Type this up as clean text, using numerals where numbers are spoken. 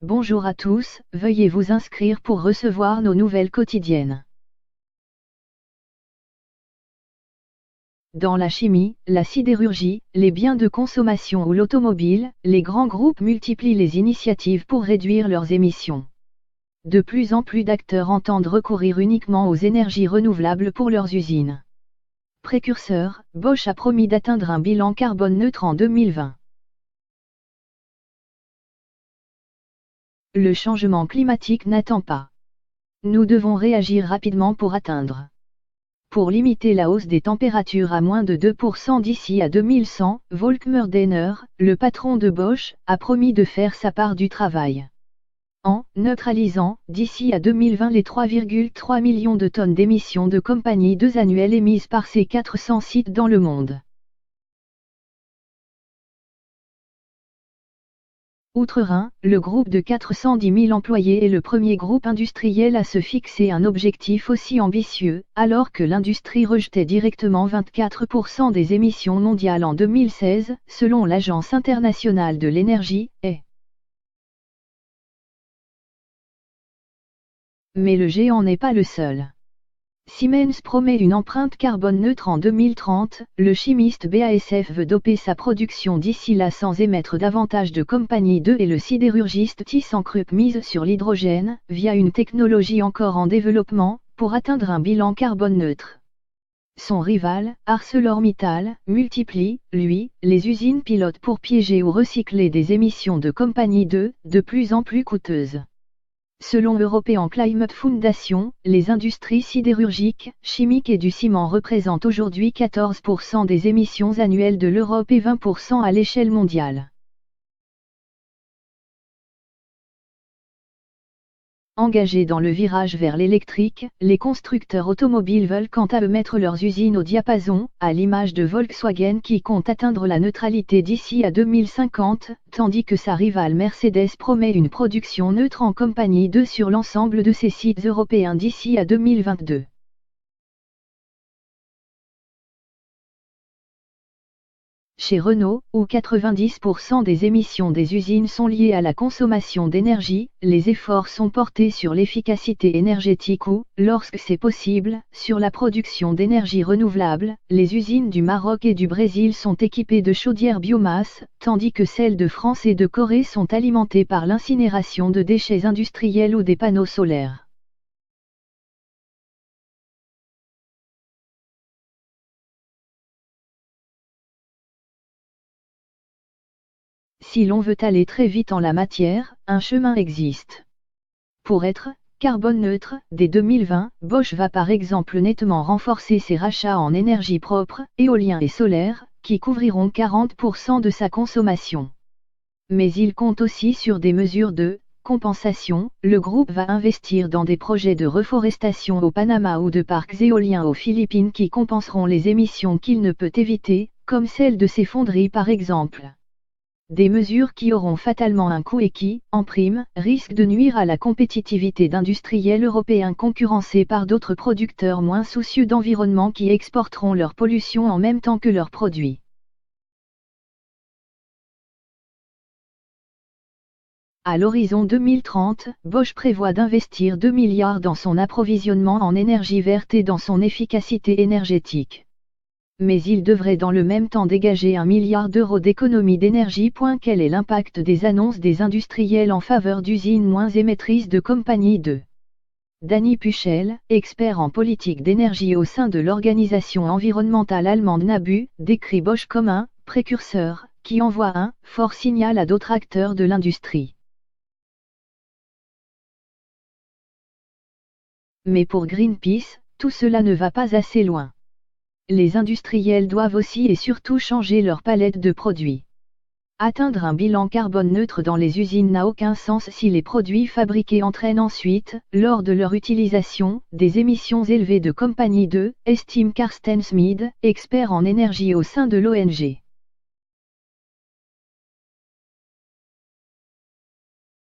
Bonjour à tous, veuillez vous inscrire pour recevoir nos nouvelles quotidiennes. Dans la chimie, la sidérurgie, les biens de consommation ou l'automobile, les grands groupes multiplient les initiatives pour réduire leurs émissions. De plus en plus d'acteurs entendent recourir uniquement aux énergies renouvelables pour leurs usines. Précurseur, Bosch a promis d'atteindre un bilan carbone neutre en 2020. Le changement climatique n'attend pas. Nous devons réagir rapidement pour atteindre. Pour limiter la hausse des températures à moins de 2% d'ici à 2100, Volkmar Denner, le patron de Bosch, a promis de faire sa part du travail. En neutralisant, d'ici à 2020 les 3,3 millions de tonnes d'émissions de compagnie 2 annuelles émises par ses 400 sites dans le monde. Outre-Rhin, le groupe de 410 000 employés est le premier groupe industriel à se fixer un objectif aussi ambitieux, alors que l'industrie rejetait directement 24% des émissions mondiales en 2016, selon l'Agence internationale de l'énergie, EI. Mais le géant n'est pas le seul. Siemens promet une empreinte carbone neutre en 2030, le chimiste BASF veut doper sa production d'ici là sans émettre davantage de compagnie 2 et le sidérurgiste ThyssenKrupp mise sur l'hydrogène, via une technologie encore en développement, pour atteindre un bilan carbone neutre. Son rival, ArcelorMittal, multiplie, lui, les usines pilotes pour piéger ou recycler des émissions de compagnie 2, de plus en plus coûteuses. Selon European Climate Foundation, les industries sidérurgiques, chimiques et du ciment représentent aujourd'hui 14% des émissions annuelles de l'Europe et 20% à l'échelle mondiale. Engagés dans le virage vers l'électrique, les constructeurs automobiles veulent quant à eux mettre leurs usines au diapason, à l'image de Volkswagen qui compte atteindre la neutralité d'ici à 2050, tandis que sa rivale Mercedes promet une production neutre en compagnie 2 sur l'ensemble de ses sites européens d'ici à 2022. Chez Renault, où 90% des émissions des usines sont liées à la consommation d'énergie, les efforts sont portés sur l'efficacité énergétique ou, lorsque c'est possible, sur la production d'énergie renouvelable. Les usines du Maroc et du Brésil sont équipées de chaudières biomasse, tandis que celles de France et de Corée sont alimentées par l'incinération de déchets industriels ou des panneaux solaires. Si l'on veut aller très vite en la matière, un chemin existe. Pour être carbone neutre, dès 2020, Bosch va par exemple nettement renforcer ses rachats en énergie propre, éolien et solaire, qui couvriront 40% de sa consommation. Mais il compte aussi sur des mesures de compensation. Le groupe va investir dans des projets de reforestation au Panama ou de parcs éoliens aux Philippines qui compenseront les émissions qu'il ne peut éviter, comme celles de ses fonderies par exemple. Des mesures qui auront fatalement un coût et qui, en prime, risquent de nuire à la compétitivité d'industriels européens concurrencés par d'autres producteurs moins soucieux d'environnement qui exporteront leur pollution en même temps que leurs produits. À l'horizon 2030, Bosch prévoit d'investir 2 milliards dans son approvisionnement en énergie verte et dans son efficacité énergétique. Mais il devrait dans le même temps dégager 1 milliard d'euros d'économie d'énergie. Quel est l'impact des annonces des industriels en faveur d'usines moins émettrices de compagnie 2 ? Dany Puchel, expert en politique d'énergie au sein de l'organisation environnementale allemande NABU, décrit Bosch comme un « précurseur » qui envoie un « fort signal à d'autres acteurs de l'industrie ». Mais pour Greenpeace, tout cela ne va pas assez loin. Les industriels doivent aussi et surtout changer leur palette de produits. Atteindre un bilan carbone neutre dans les usines n'a aucun sens si les produits fabriqués entraînent ensuite, lors de leur utilisation, des émissions élevées de compagnie 2, estime Carsten Smid, expert en énergie au sein de l'ONG.